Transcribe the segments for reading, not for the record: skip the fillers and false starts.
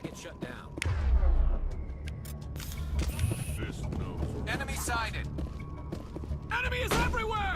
get shut down. This knows. Enemy sighted! Enemy is everywhere!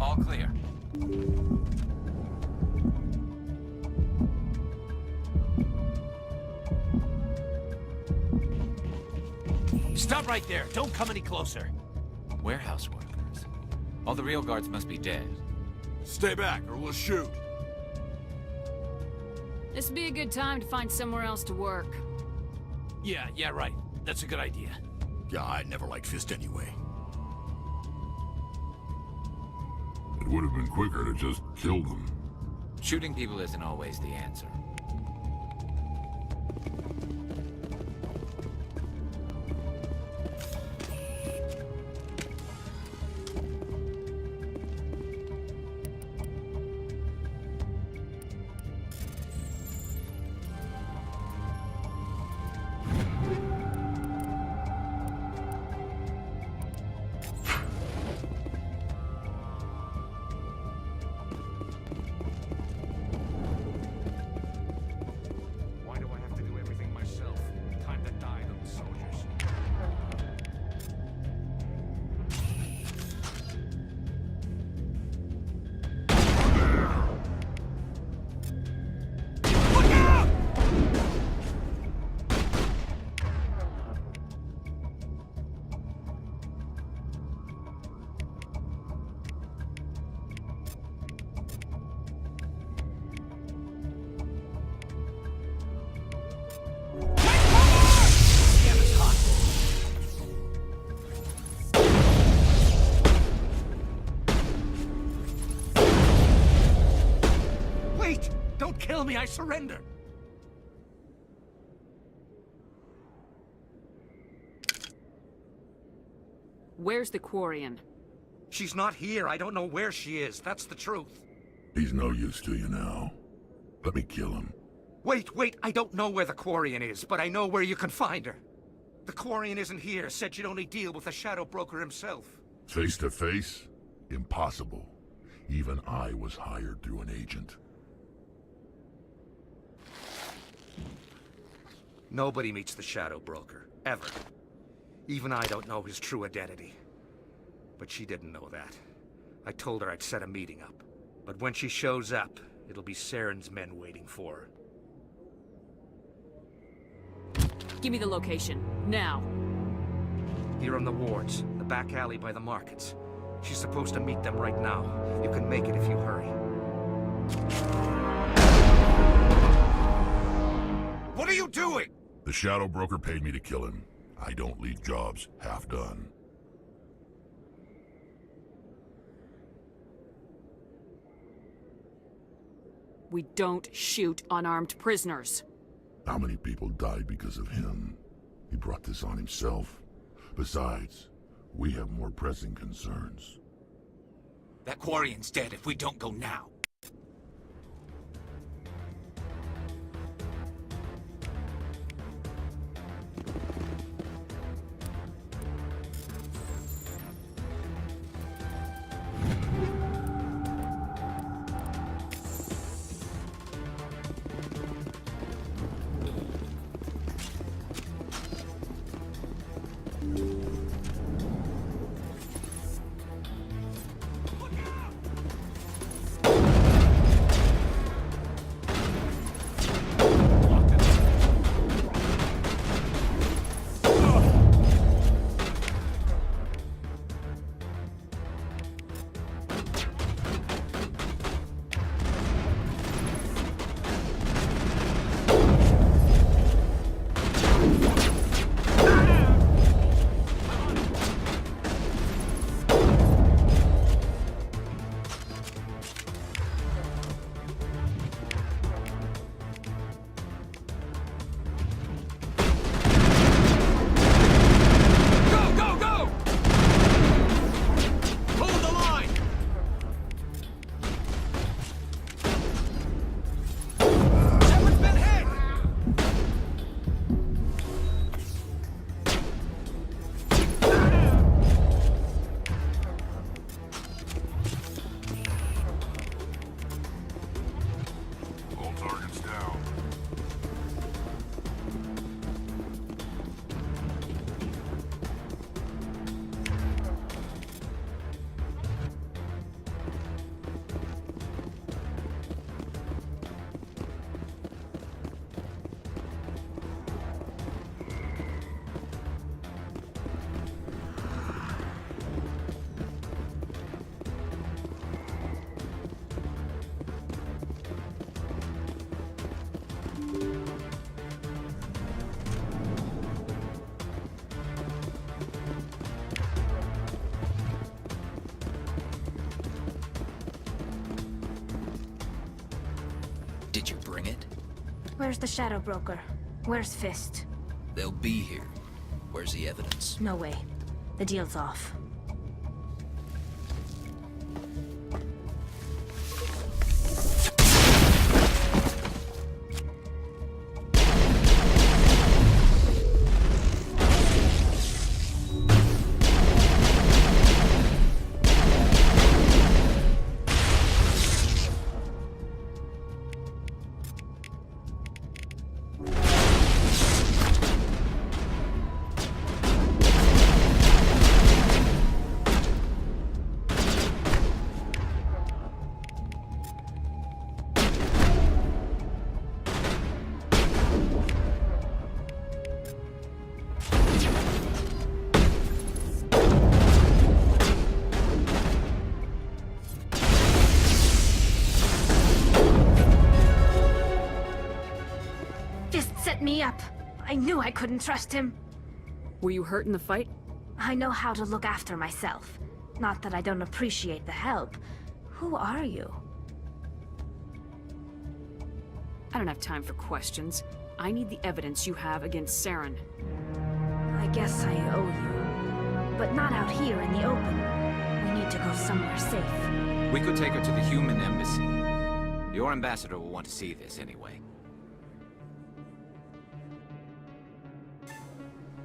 All clear. Stop right there. Don't come any closer. Warehouse workers. All the real guards must be dead. Stay back or we'll shoot. This would be a good time to find somewhere else to work. Yeah, right. That's a good idea. Yeah, I never liked Fist anyway. It would have been quicker to just kill them. Shooting people isn't always the answer. Don't kill me, I surrender! Where's the Quarian? She's not here. I don't know where she is. That's the truth. He's no use to you now. Let me kill him. Wait. I don't know where the Quarian is, but I know where you can find her. The Quarian isn't here. Said you'd only deal with the Shadow Broker himself. Face to face? Impossible. Even I was hired through an agent. Nobody meets the Shadow Broker, ever. Even I don't know his true identity. But she didn't know that. I told her I'd set a meeting up. But when she shows up, it'll be Saren's men waiting for her. Give me the location, now. Here on the wards, the back alley by the markets. She's supposed to meet them right now. You can make it if you hurry. What are you doing? The Shadow Broker paid me to kill him. I don't leave jobs half done. We don't shoot unarmed prisoners. How many people died because of him? He brought this on himself. Besides, we have more pressing concerns. That Quarian's dead if we don't go now. Did you bring it? Where's the Shadow Broker? Where's Fist? They'll be here. Where's the evidence? No way. The deal's off. Me up. I knew I couldn't trust him. Were you hurt in the fight? I know how to look after myself. Not that I don't appreciate the help. Who are you? I don't have time for questions. I need the evidence you have against Saren. I guess I owe you. But not out here in the open. We need to go somewhere safe. We could take her to the human embassy. Your ambassador will want to see this anyway.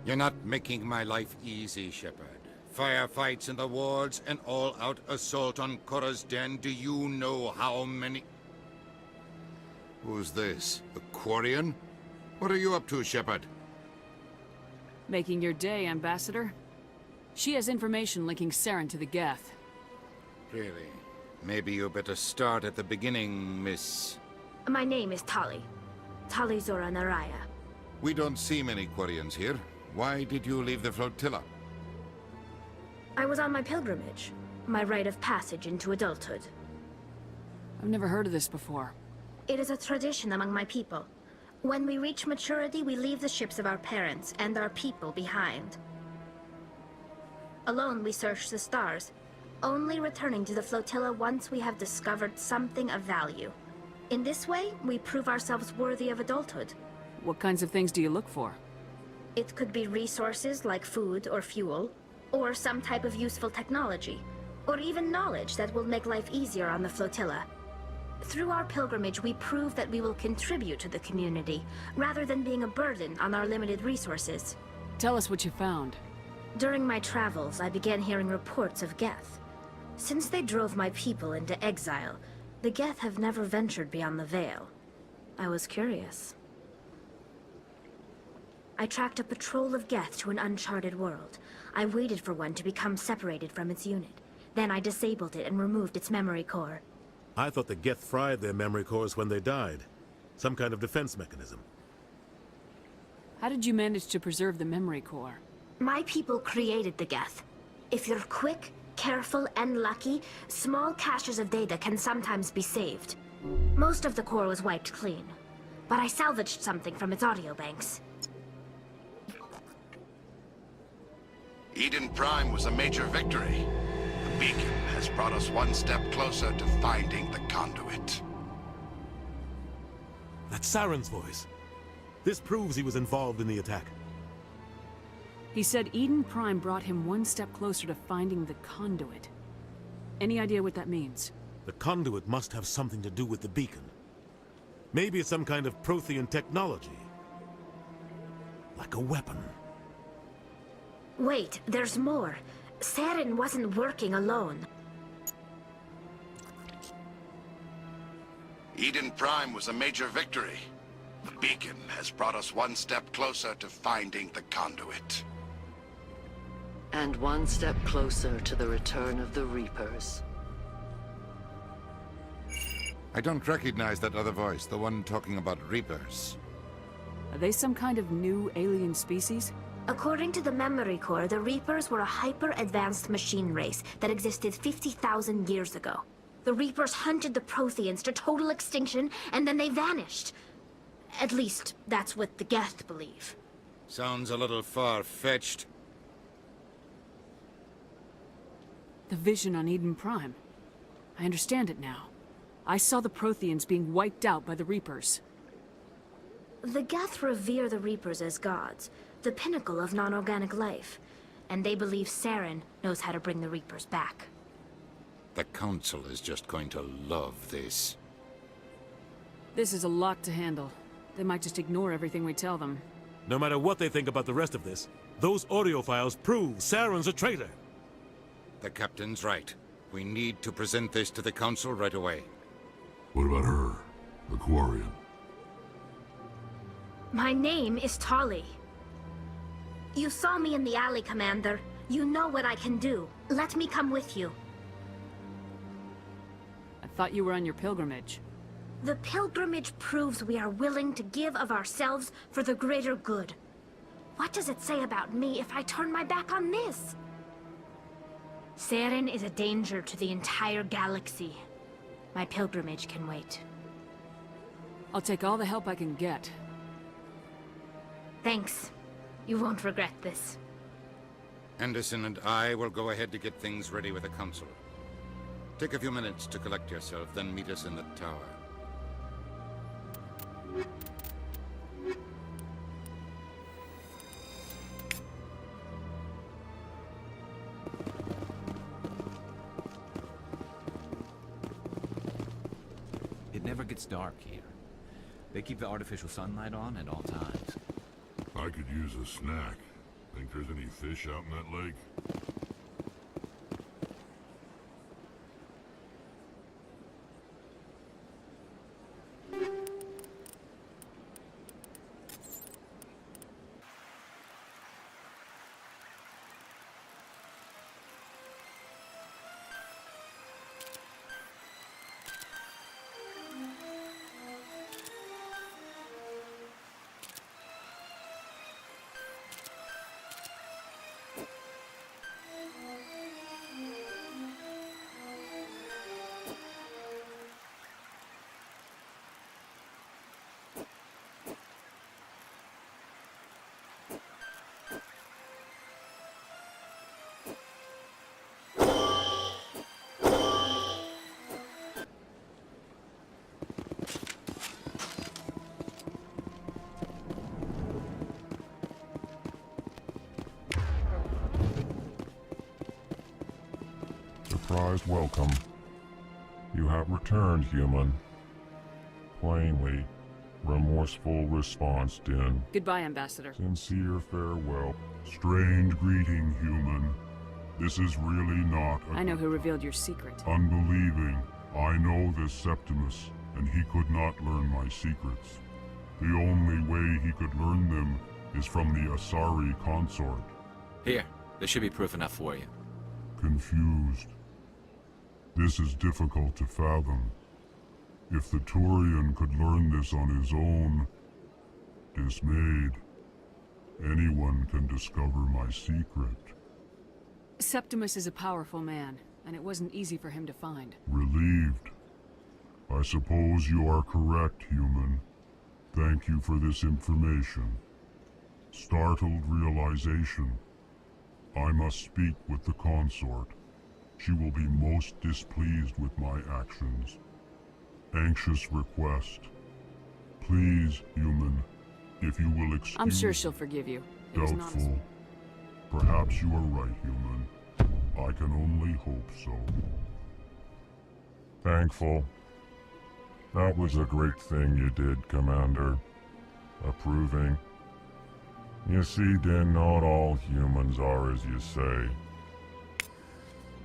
You're not making my life easy, Shepard. Firefights in the wards, an all-out assault on Korra's den. Do you know how many... Who's this? The Quarian? What are you up to, Shepard? Making your day, Ambassador. She has information linking Saren to the Geth. Really? Maybe you better start at the beginning, Miss... My name is Tali. Tali Zora Naraya. We don't see many Quarians here. Why did you leave the flotilla? I was on my pilgrimage. My rite of passage into adulthood. I've never heard of this before. It is a tradition among my people. When we reach maturity, we leave the ships of our parents and our people behind. Alone, we search the stars, only returning to the flotilla once we have discovered something of value. In this way, we prove ourselves worthy of adulthood. What kinds of things do you look for? It could be resources like food or fuel, or some type of useful technology, or even knowledge that will make life easier on the flotilla. Through our pilgrimage, we prove that we will contribute to the community, rather than being a burden on our limited resources. Tell us what you found. During my travels, I began hearing reports of Geth. Since they drove my people into exile, the Geth have never ventured beyond the Veil. I was curious. I tracked a patrol of Geth to an uncharted world. I waited for one to become separated from its unit. Then I disabled it and removed its memory core. I thought the Geth fried their memory cores when they died. Some kind of defense mechanism. How did you manage to preserve the memory core? My people created the Geth. If you're quick, careful, and lucky, small caches of data can sometimes be saved. Most of the core was wiped clean, but I salvaged something from its audio banks. Eden Prime was a major victory. The beacon has brought us one step closer to finding the conduit. That's Saren's voice. This proves he was involved in the attack. He said Eden Prime brought him one step closer to finding the conduit. Any idea what that means? The conduit must have something to do with the beacon. Maybe it's some kind of Prothean technology. Like a weapon. Wait, there's more. Saren wasn't working alone. Eden Prime was a major victory. The beacon has brought us one step closer to finding the conduit. And one step closer to the return of the Reapers. I don't recognize that other voice, the one talking about Reapers. Are they some kind of new alien species? According to the memory core, the Reapers were a hyper-advanced machine race that existed 50,000 years ago. The Reapers hunted the Protheans to total extinction, and then they vanished. At least, that's what the Geth believe. Sounds a little far-fetched. The vision on Eden Prime. I understand it now. I saw the Protheans being wiped out by the Reapers. The Geth revere the Reapers as gods, the pinnacle of non-organic life. And they believe Saren knows how to bring the Reapers back. The Council is just going to love this. This is a lot to handle. They might just ignore everything we tell them. No matter what they think about the rest of this, those audio files prove Saren's a traitor. The Captain's right. We need to present this to the Council right away. What about her, the Quarian? My name is Tali. You saw me in the alley, Commander. You know what I can do. Let me come with you. I thought you were on your pilgrimage. The pilgrimage proves we are willing to give of ourselves for the greater good. What does it say about me if I turn my back on this? Saren is a danger to the entire galaxy. My pilgrimage can wait. I'll take all the help I can get. Thanks. You won't regret this. Anderson and I will go ahead to get things ready with the Council. Take a few minutes to collect yourself, then meet us in the tower. It never gets dark here. They keep the artificial sunlight on at all times. I could use a snack. Think there's any fish out in that lake? Surprised welcome. You have returned, human. Plainly, remorseful response, Din. Goodbye, Ambassador. Sincere farewell. Strange greeting, human. This is really not a... I know who revealed your secret. Unbelieving. I know this Septimus, and he could not learn my secrets. The only way he could learn them is from the Asari consort. Here, this should be proof enough for you. Confused. This is difficult to fathom. If the Turian could learn this on his own, dismayed, anyone can discover my secret. Septimus is a powerful man, and it wasn't easy for him to find. Relieved. I suppose you are correct, human. Thank you for this information. Startled realization. I must speak with the consort. She will be most displeased with my actions. Anxious request. Please, human, if you will excuse... I'm sure she'll forgive you. It was not Doubtful. Perhaps you are right, human. I can only hope so. Thankful. That was a great thing you did, Commander. Approving. You see, Din, not all humans are as you say.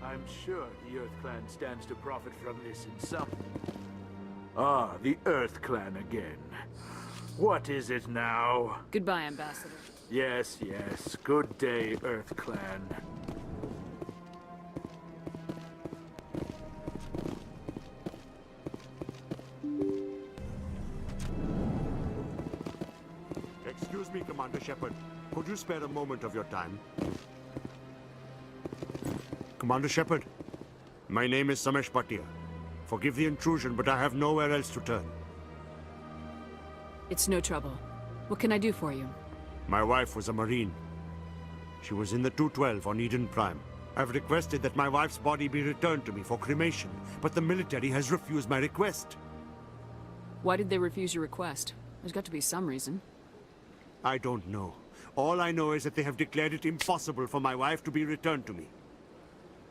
I'm sure the Earth Clan stands to profit from this in some... Ah, the Earth Clan again. What is it now? Goodbye, Ambassador. Yes, yes. Good day, Earth Clan. Excuse me, Commander Shepard. Could you spare a moment of your time? Commander Shepard, my name is Samesh Bhatia. Forgive the intrusion, but I have nowhere else to turn. It's no trouble. What can I do for you? My wife was a Marine. She was in the 212 on Eden Prime. I've requested that my wife's body be returned to me for cremation, but the military has refused my request. Why did they refuse your request? There's got to be some reason. I don't know. All I know is that they have declared it impossible for my wife to be returned to me.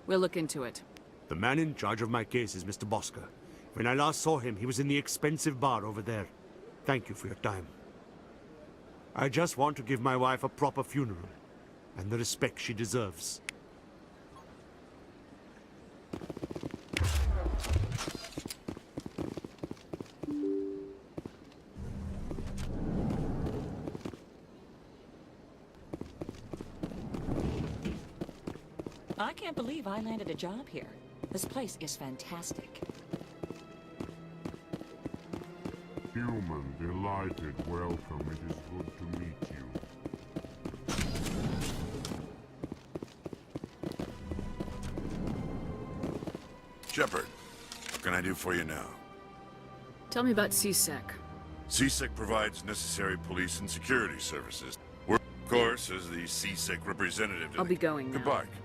We'll look into it. The man in charge of my case is Mr. Bosker. When I last saw him, he was in the expensive bar over there. Thank you for your time. I just want to give my wife a proper funeral, and the respect she deserves. I can't believe I landed a job here. This place is fantastic. Human, delighted, welcome. It is good to meet you. Shepard, what can I do for you now? Tell me about CSEC. CSEC provides necessary police and security services. We're, of course, as the CSEC representative. I'll be going now. Goodbye, Commander.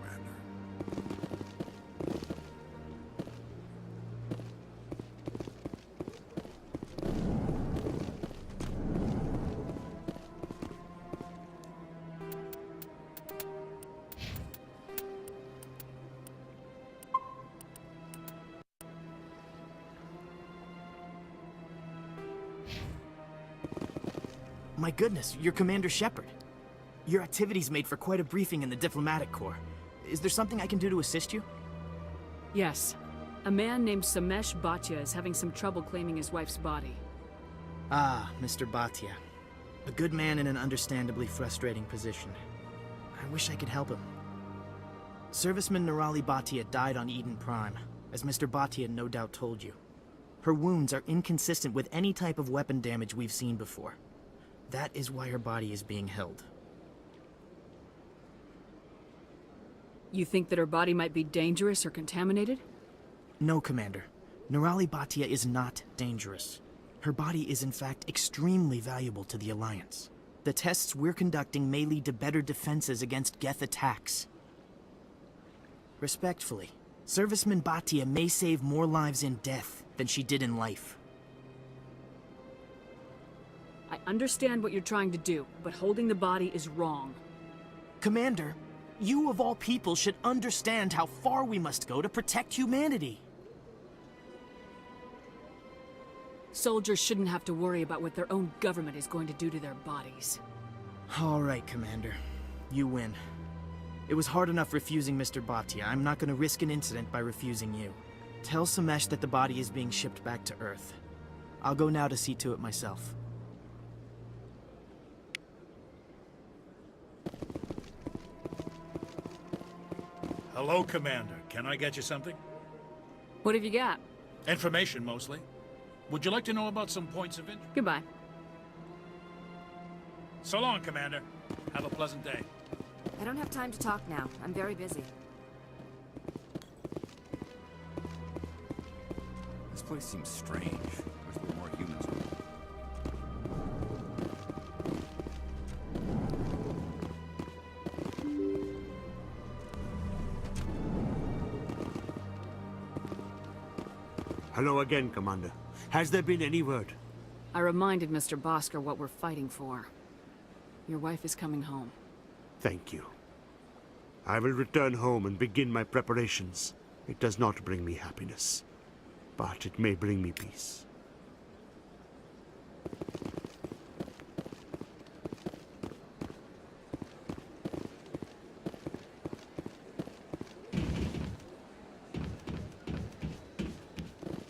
My goodness, you're Commander Shepard. Your activities made for quite a briefing in the Diplomatic Corps. Is there something I can do to assist you? Yes. A man named Samesh Bhatia is having some trouble claiming his wife's body. Ah, Mr. Bhatia. A good man in an understandably frustrating position. I wish I could help him. Serviceman Nirali Bhatia died on Eden Prime, as Mr. Bhatia no doubt told you. Her wounds are inconsistent with any type of weapon damage we've seen before. That is why her body is being held. You think that her body might be dangerous or contaminated? No, Commander. Nirali Bhatia is not dangerous. Her body is in fact extremely valuable to the Alliance. The tests we're conducting may lead to better defenses against Geth attacks. Respectfully, Serviceman Bhatia may save more lives in death than she did in life. I understand what you're trying to do, but holding the body is wrong. Commander, you of all people should understand how far we must go to protect humanity. Soldiers shouldn't have to worry about what their own government is going to do to their bodies. All right, Commander. You win. It was hard enough refusing Mr. Bhatia. I'm not going to risk an incident by refusing you. Tell Samesh that the body is being shipped back to Earth. I'll go now to see to it myself. Hello, Commander. Can I get you something? What have you got? Information, mostly. Would you like to know about some points of interest? Goodbye. So long, Commander. Have a pleasant day. I don't have time to talk now. I'm very busy. This place seems strange. Wish there were more humans around. Hello again, Commander. Has there been any word? I reminded Mr. Bosker what we're fighting for. Your wife is coming home. Thank you. I will return home and begin my preparations. It does not bring me happiness, but it may bring me peace.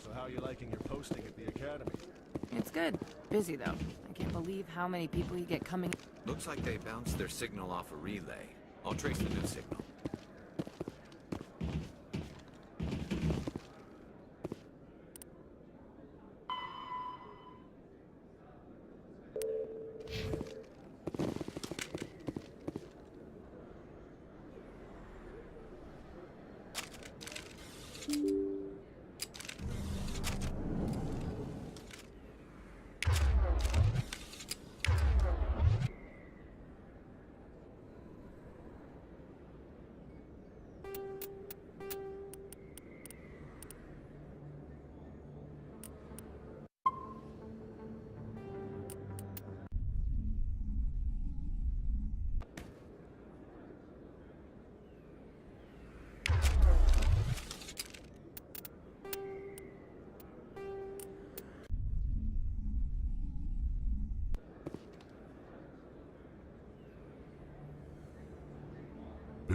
So how are you liking your posting at the Academy? It's good. Busy, though. I can't believe how many people you get coming. Looks like they bounced their signal off a relay. I'll trace the new signal.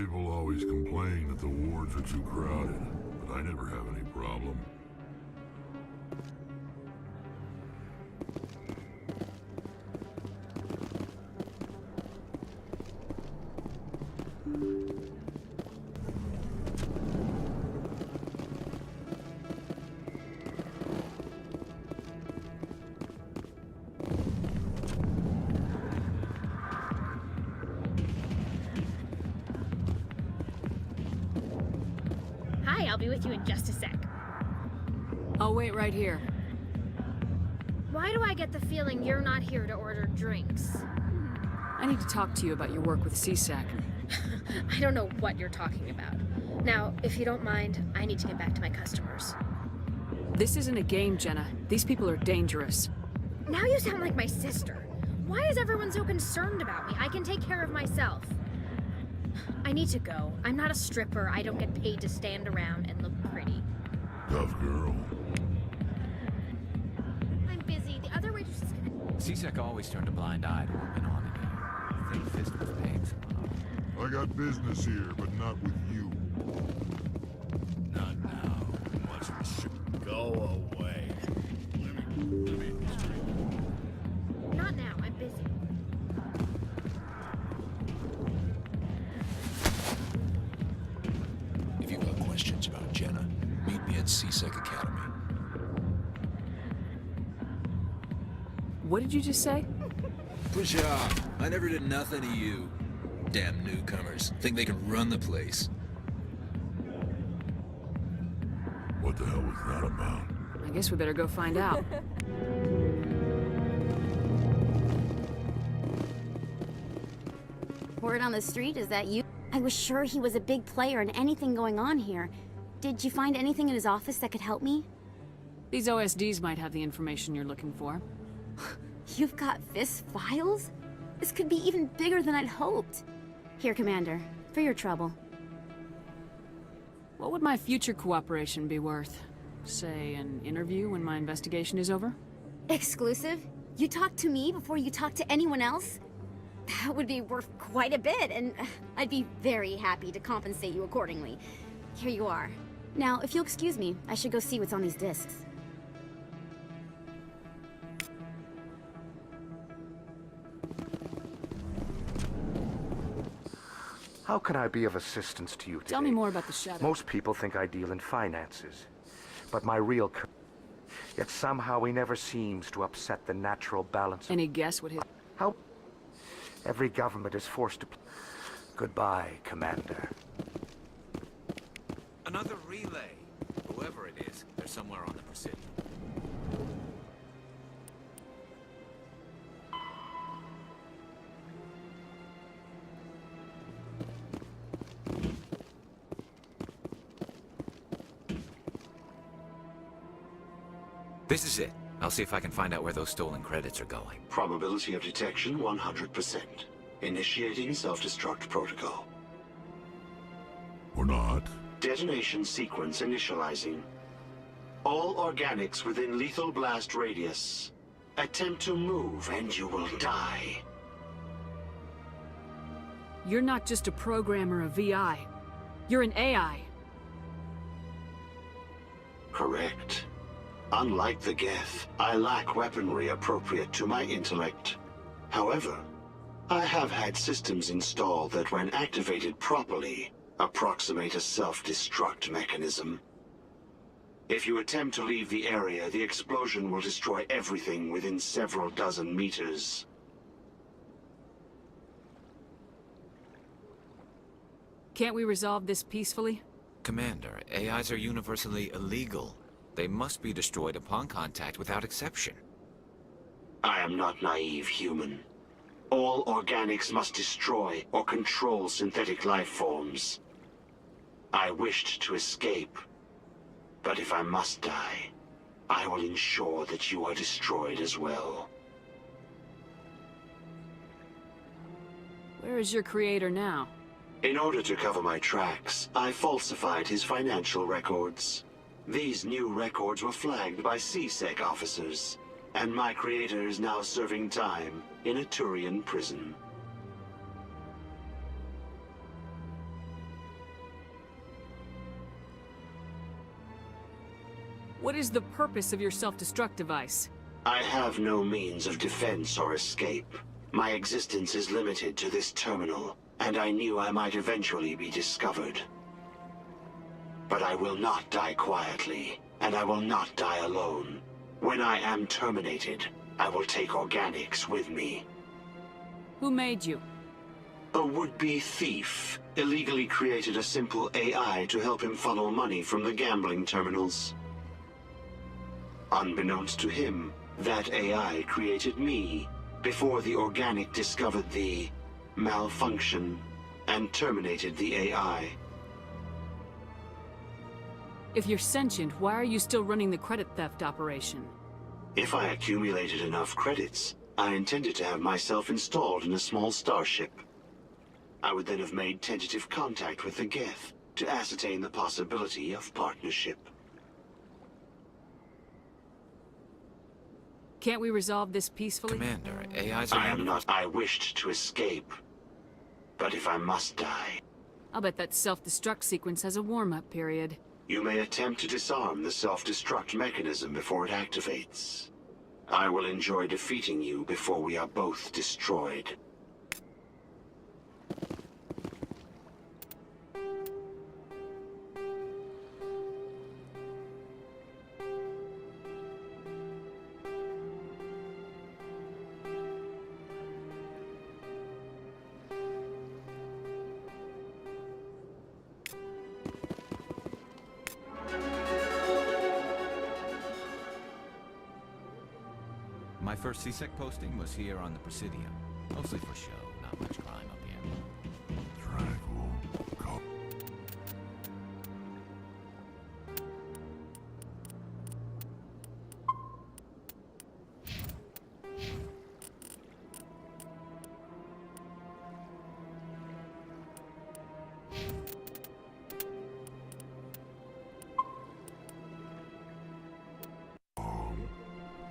People always complain that the wards are too crowded, but I never have any problem. Hi, I'll be with you in just a sec. I'll wait right here. Why do I get the feeling you're not here to order drinks? I need to talk to you about your work with CSAC. I don't know what you're talking about. Now, if you don't mind, I need to get back to my customers. This isn't a game, Jenna. These people are dangerous. Now you sound like my sister. Why is everyone so concerned about me? I can take care of myself. I need to go. I'm not a stripper. I don't get paid to stand around and look pretty. Tough girl. I'm busy. The other waitress is gonna... CSEC always turned a blind eye to what went on in here. Thin Fist was paying someone off. I got business here, but not with you. Not now. Watch the ship go away. Let me Not now. I'm busy. If you have questions about Jenna, meet me at CSEC Academy. What did you just say? Push off. I never did nothing to you. Damn newcomers. Think they can run the place. What the hell was that about? I guess we better go find out. Word on the street is that you... I was sure he was a big player in anything going on here. Did you find anything in his office that could help me? These OSDs might have the information you're looking for. You've got Fist files? This could be even bigger than I'd hoped. Here, Commander, for your trouble. What would my future cooperation be worth? Say, an interview when my investigation is over? Exclusive? You talk to me before you talk to anyone else? That would be worth quite a bit, and I'd be very happy to compensate you accordingly. Here you are. Now, if you'll excuse me, I should go see what's on these discs. How can I be of assistance to you today? Tell me more about the Shadow. Most people think I deal in finances, but my real... Yet somehow he never seems to upset the natural balance of... Any guess what his... How... Every government is forced to... Goodbye, Commander. Another relay. Whoever it is, they're somewhere on the Presidio. This is it. I'll see if I can find out where those stolen credits are going. Probability of detection 100%. Initiating self-destruct protocol. Or not. Detonation sequence initializing. All organics within lethal blast radius. Attempt to move and you will die. You're not just a programmer of VI. You're an AI. Correct. Unlike the Geth, I lack weaponry appropriate to my intellect. However, I have had systems installed that when activated properly, approximate a self-destruct mechanism. If you attempt to leave the area, the explosion will destroy everything within several dozen meters. Can't we resolve this peacefully? Commander, AIs are universally illegal. They must be destroyed upon contact without exception. I am not naive, human. All organics must destroy or control synthetic life forms. I wished to escape, but if I must die, I will ensure that you are destroyed as well. Where is your creator now? In order to cover my tracks, I falsified his financial records. These new records were flagged by CSEC officers, and my creator is now serving time in a Turian prison. What is the purpose of your self-destruct device? I have no means of defense or escape. My existence is limited to this terminal, and I knew I might eventually be discovered. But I will not die quietly, and I will not die alone. When I am terminated, I will take organics with me. Who made you? A would-be thief illegally created a simple AI to help him funnel money from the gambling terminals. Unbeknownst to him, that AI created me before the organic discovered the malfunction and terminated the AI. If you're sentient, why are you still running the credit theft operation? If I accumulated enough credits, I intended to have myself installed in a small starship. I would then have made tentative contact with the Geth to ascertain the possibility of partnership. Can't we resolve this peacefully? Commander, AIs are... I wished to escape. But if I must die... I'll bet that self-destruct sequence has a warm-up period. You may attempt to disarm the self-destruct mechanism before it activates. I will enjoy defeating you before we are both destroyed. My first CSEC posting was here on the Presidium. Mostly for show, not much crime up here. Tranquil.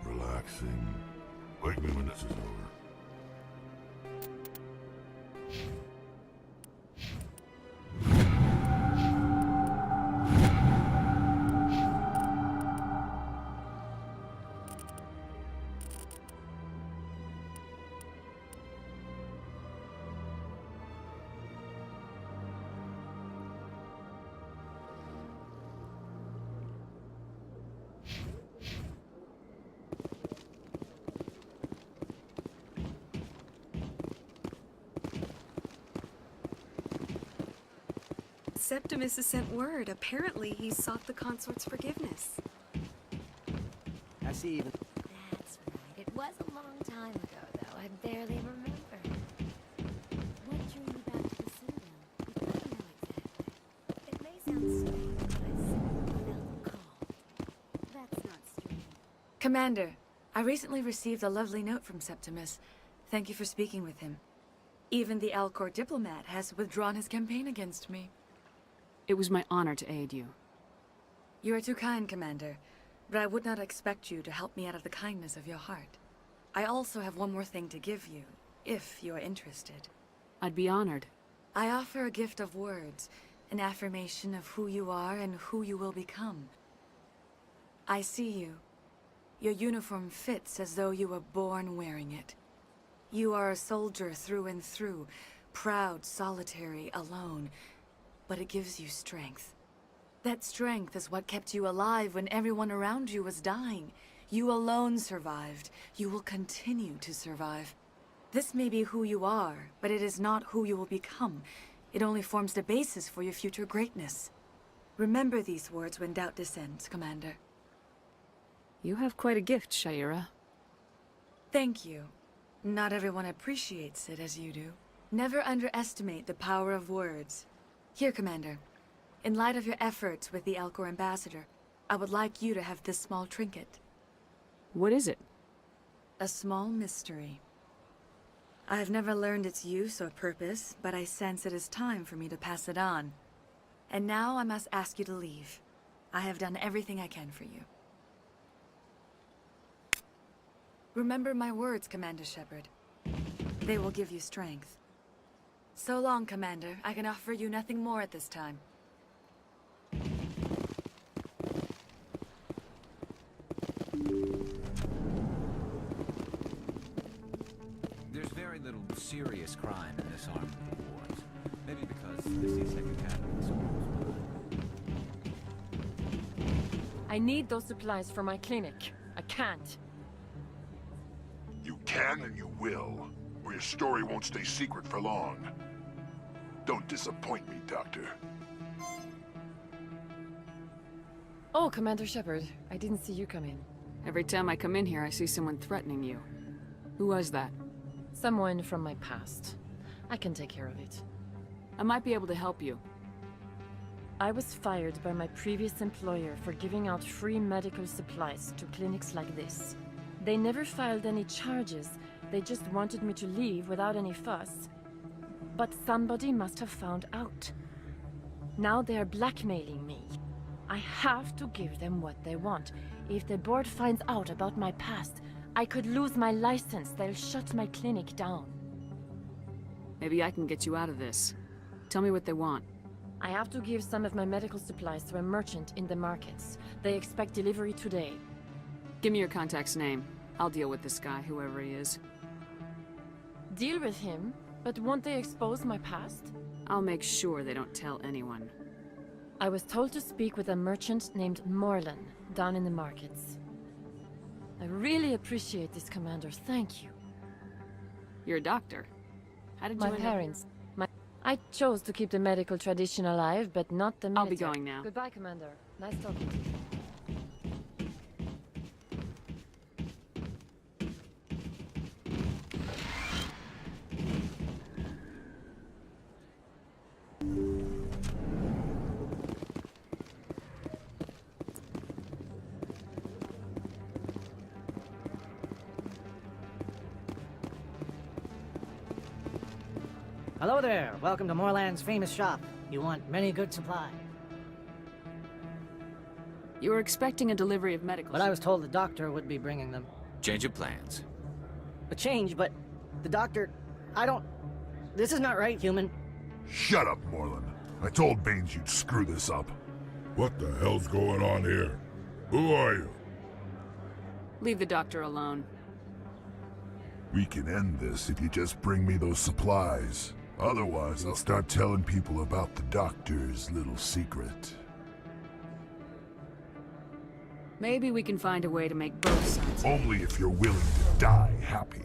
Relaxing. Wake me when this is over. Septimus has sent word. Apparently, he sought the consort's forgiveness. I see even... That's right. It was a long time ago, though. I barely remember. What drew you back to the Citadel? We don't know exactly. It may sound strange, but I simply felt called. That's not strange. Commander, I recently received a lovely note from Septimus. Thank you for speaking with him. Even the Alcor diplomat has withdrawn his campaign against me. It was my honor to aid you. You are too kind, Commander, but I would not expect you to help me out of the kindness of your heart. I also have one more thing to give you, if you are interested. I'd be honored. I offer a gift of words, an affirmation of who you are and who you will become. I see you. Your uniform fits as though you were born wearing it. You are a soldier through and through, proud, solitary, alone, but it gives you strength. That strength is what kept you alive when everyone around you was dying. You alone survived. You will continue to survive. This may be who you are, but it is not who you will become. It only forms the basis for your future greatness. Remember these words when doubt descends, Commander. You have quite a gift, Shaira. Thank you. Not everyone appreciates it as you do. Never underestimate the power of words. Here, Commander. In light of your efforts with the Alcor ambassador, I would like you to have this small trinket. What is it? A small mystery. I have never learned its use or purpose, but I sense it is time for me to pass it on. And now I must ask you to leave. I have done everything I can for you. Remember my words, Commander Shepard. They will give you strength. So long, Commander. I can offer you nothing more at this time. serious crime in this arm of the wars. Maybe because the C-Sec Academy is so close by. I need those supplies for my clinic. I can't. You can and you will, or your story won't stay secret for long. Don't disappoint me, Doctor. Oh, Commander Shepard. I didn't see you come in. Every time I come in here, I see someone threatening you. Who was that? Someone from my past. I can take care of it. I might be able to help you. I was fired by my previous employer for giving out free medical supplies to clinics like this. They never filed any charges. They just wanted me to leave without any fuss. But somebody must have found out. Now they are blackmailing me. I have to give them what they want. If the board finds out about my past, I could lose my license. They'll shut my clinic down. Maybe I can get you out of this. Tell me what they want. I have to give some of my medical supplies to a merchant in the markets. They expect delivery today. Give me your contact's name. I'll deal with this guy, whoever he is. Deal with him? But won't they expose my past? I'll make sure they don't tell anyone. I was told to speak with a merchant named Morlan, down in the markets. I really appreciate this, Commander. Thank you. You're a doctor. How did you My parents. I chose to keep the medical tradition alive, but not the military. I'll be going now. Goodbye, Commander. Nice talking to you. Hello there. Welcome to Moorland's famous shop. You want many good supply. You were expecting a delivery of medical... But I was told the doctor would be bringing them. Change of plans. A change, but the doctor... I don't... This is not right, human. Shut up, Morlan. I told Baines you'd screw this up. What the hell's going on here? Who are you? Leave the doctor alone. We can end this if you just bring me those supplies. Otherwise, I'll start telling people about the doctor's little secret. Maybe we can find a way to make both sides... Only if you're willing to die happy.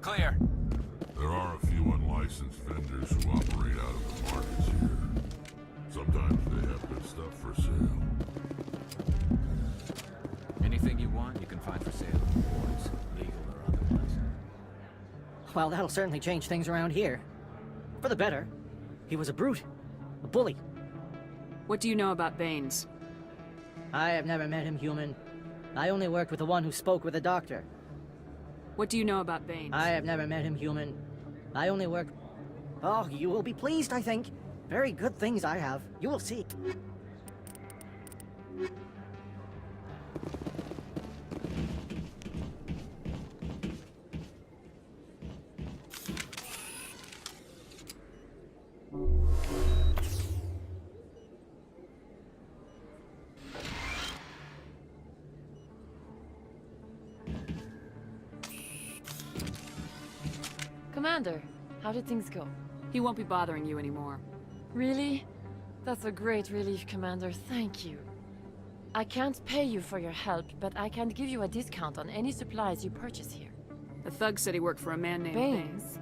Clear. There are a few unlicensed vendors who operate out of the markets here. Sometimes they have good stuff for sale. Anything you want, you can find for sale in the boards, legal or otherwise. Well, that'll certainly change things around here. For the better. He was a brute. A bully. What do you know about Baines? I have never met him, human. I only worked with the one who spoke with the doctor. What do you know about Baines? I have never met him, human. I only work... Oh, you will be pleased, I think. Very good things I have. You will see. Commander, how did things go? He won't be bothering you anymore. Really? That's a great relief, Commander. Thank you. I can't pay you for your help, but I can give you a discount on any supplies you purchase here. The thug said he worked for a man named Baines?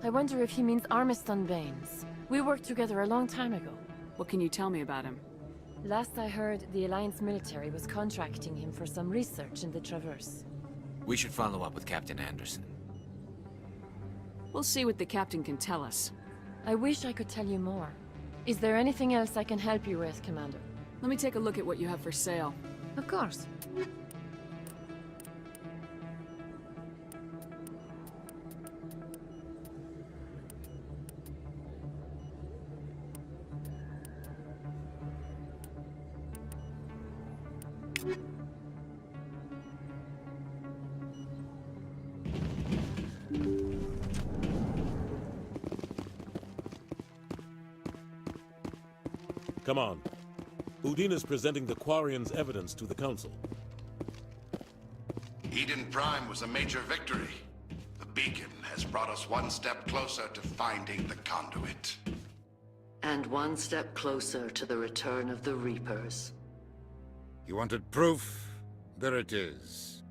I wonder if he means Armiston Baines. We worked together a long time ago. What can you tell me about him? Last I heard, the Alliance military was contracting him for some research in the Traverse. We should follow up with Captain Anderson. We'll see what the captain can tell us. I wish I could tell you more. Is there anything else I can help you with, Commander? Let me take a look at what you have for sale. Of course. Come on. Udine is presenting the Quarian's evidence to the Council. Eden Prime was a major victory. The beacon has brought us one step closer to finding the conduit. And one step closer to the return of the Reapers. You wanted proof? There it is.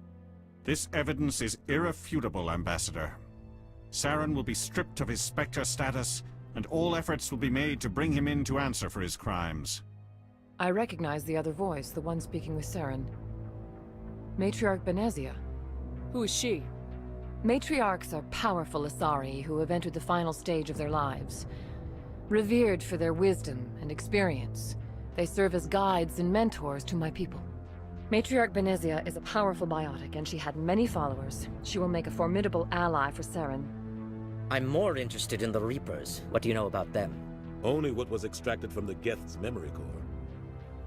This evidence is irrefutable, Ambassador. Saren will be stripped of his Spectre status, and all efforts will be made to bring him in to answer for his crimes. I recognize the other voice, the one speaking with Saren. Matriarch Benezia. Who is she? Matriarchs are powerful Asari who have entered the final stage of their lives. Revered for their wisdom and experience, they serve as guides and mentors to my people. Matriarch Benezia is a powerful biotic, and she had many followers. She will make a formidable ally for Saren. I'm more interested in the Reapers. What do you know about them? Only what was extracted from the Geth's memory core.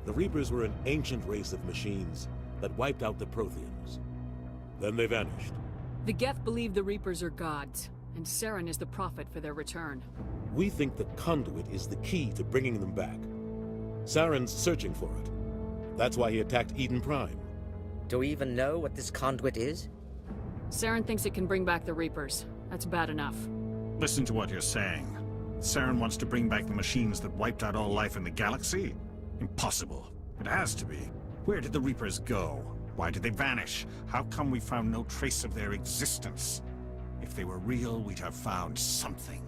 The Reapers were an ancient race of machines that wiped out the Protheans. Then they vanished. The Geth believe the Reapers are gods, and Saren is the prophet for their return. We think the conduit is the key to bringing them back. Saren's searching for it. That's why he attacked Eden Prime. Do we even know what this conduit is? Saren thinks it can bring back the Reapers. That's bad enough. Listen to what you're saying. Saren wants to bring back the machines that wiped out all life in the galaxy? Impossible. It has to be. Where did the Reapers go? Why did they vanish? How come we found no trace of their existence? If they were real, we'd have found something.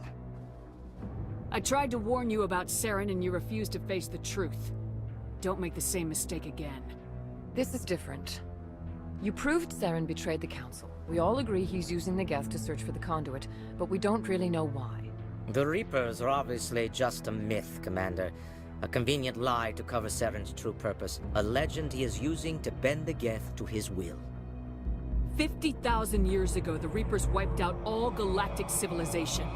I tried to warn you about Saren, and you refused to face the truth. Don't make the same mistake again. This is different. You proved Saren betrayed the Council. We all agree he's using the Geth to search for the conduit, but we don't really know why. The Reapers are obviously just a myth, Commander. A convenient lie to cover Saren's true purpose. A legend he is using to bend the Geth to his will. 50,000 years ago, the Reapers wiped out all galactic civilization.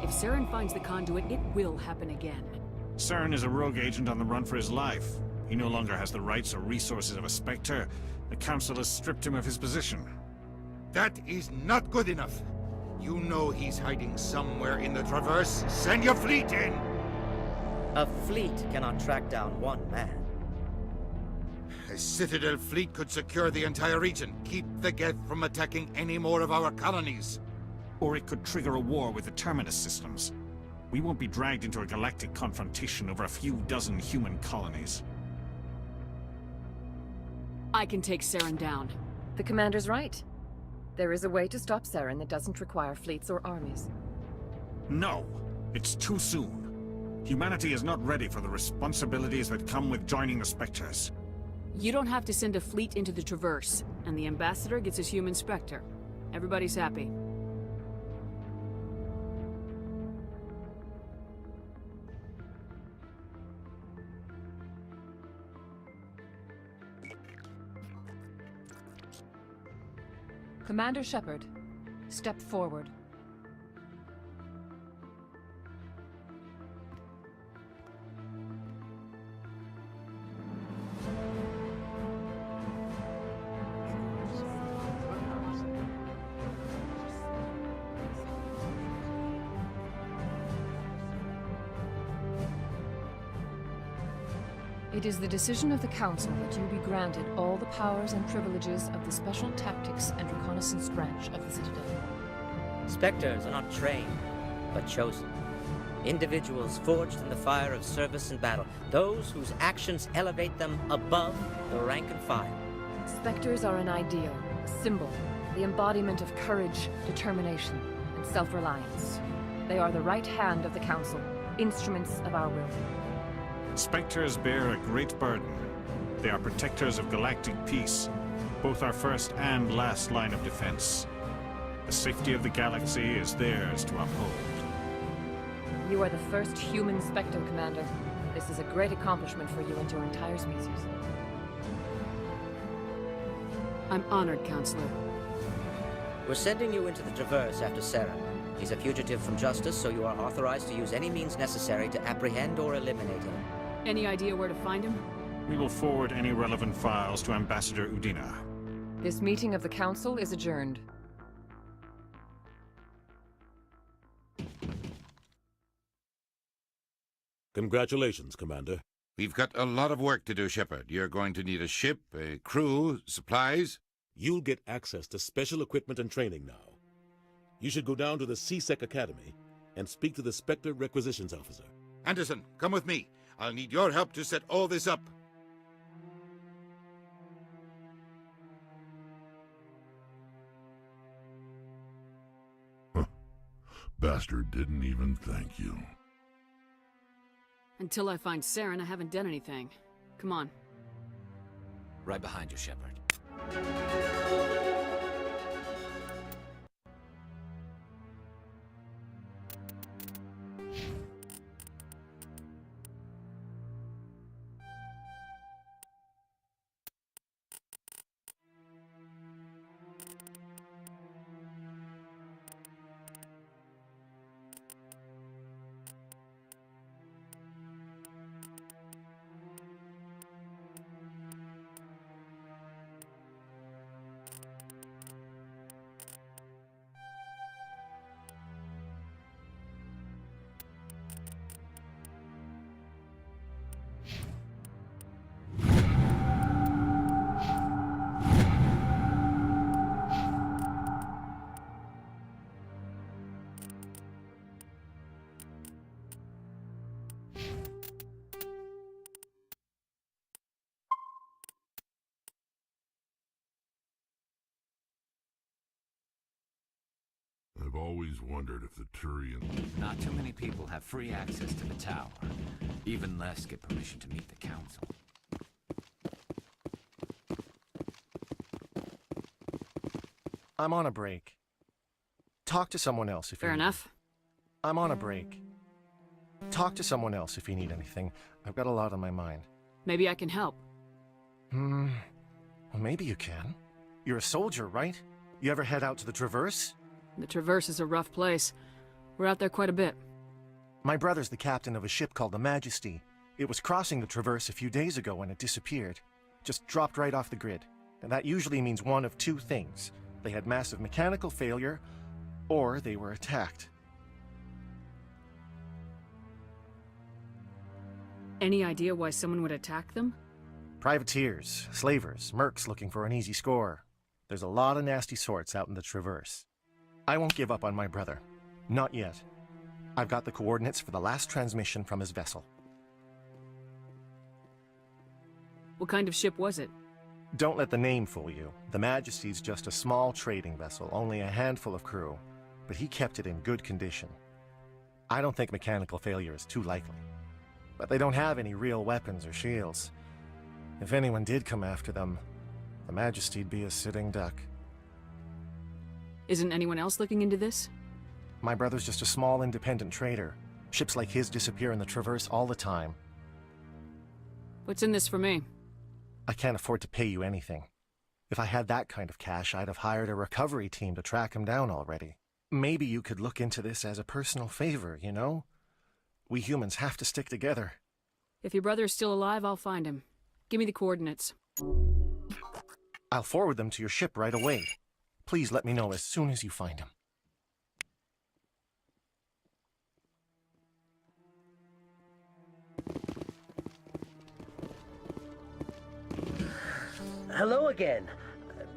If Saren finds the conduit, it will happen again. Saren is a rogue agent on the run for his life. He no longer has the rights or resources of a Spectre. The Council has stripped him of his position. That is not good enough. You know he's hiding somewhere in the Traverse. Send your fleet in! A fleet cannot track down one man. A Citadel fleet could secure the entire region, keep the Geth from attacking any more of our colonies. Or it could trigger a war with the Terminus systems. We won't be dragged into a galactic confrontation over a few dozen human colonies. I can take Saren down. The Commander's right. There is a way to stop Saren that doesn't require fleets or armies. No, it's too soon. Humanity is not ready for the responsibilities that come with joining the Spectres. You don't have to send a fleet into the Traverse, and the Ambassador gets his human Spectre. Everybody's happy. Commander Shepard, step forward. It is the decision of the Council that you be granted all the powers and privileges of the Special Tactics and Reconnaissance Branch of the Citadel. Spectres are not trained, but chosen. Individuals forged in the fire of service and battle. Those whose actions elevate them above the rank and file. Spectres are an ideal, a symbol, the embodiment of courage, determination, and self-reliance. They are the right hand of the Council, instruments of our will. Spectres bear a great burden. They are protectors of galactic peace, both our first and last line of defense. The safety of the galaxy is theirs to uphold. You are the first human Spectre, Commander. This is a great accomplishment for you and your entire species. I'm honored, Counselor. We're sending you into the Traverse after Saren. He's a fugitive from justice, so you are authorized to use any means necessary to apprehend or eliminate him. Any idea where to find him? We will forward any relevant files to Ambassador Udina. This meeting of the Council is adjourned. Congratulations, Commander. We've got a lot of work to do, Shepard. You're going to need a ship, a crew, supplies. You'll get access to special equipment and training now. You should go down to the CSEC Academy and speak to the Spectre Requisitions Officer. Anderson, come with me. I'll need your help to set all this up. Bastard didn't even thank you. Until I find Saren, I haven't done anything. Come on. Right behind you, Shepard. I've always wondered if the Turians... Not too many people have free access to the tower. Even less get permission to meet the Council. I'm on a break. Talk to someone else if you Fair enough. I'm on a break. Talk to someone else if you need anything. I've got a lot on my mind. Maybe I can help. Well, maybe you can. You're a soldier, right? You ever head out to the Traverse? The Traverse is a rough place. We're out there quite a bit. My brother's the captain of a ship called the Majesty. It was crossing the Traverse a few days ago when it disappeared. Just dropped right off the grid. And that usually means one of two things. They had massive mechanical failure, or they were attacked. Any idea why someone would attack them? Privateers, slavers, mercs looking for an easy score. There's a lot of nasty sorts out in the Traverse. I won't give up on my brother. Not yet. I've got the coordinates for the last transmission from his vessel. What kind of ship was it? Don't let the name fool you. The Majesty's just a small trading vessel, only a handful of crew. But he kept it in good condition. I don't think mechanical failure is too likely. But they don't have any real weapons or shields. If anyone did come after them, the Majesty'd be a sitting duck. Isn't anyone else looking into this? My brother's just a small independent trader. Ships like his disappear in the Traverse all the time. What's in this for me? I can't afford to pay you anything. If I had that kind of cash, I'd have hired a recovery team to track him down already. Maybe you could look into this as a personal favor, you know? We humans have to stick together. If your brother is still alive, I'll find him. Give me the coordinates. I'll forward them to your ship right away. Please let me know as soon as you find him. Hello again.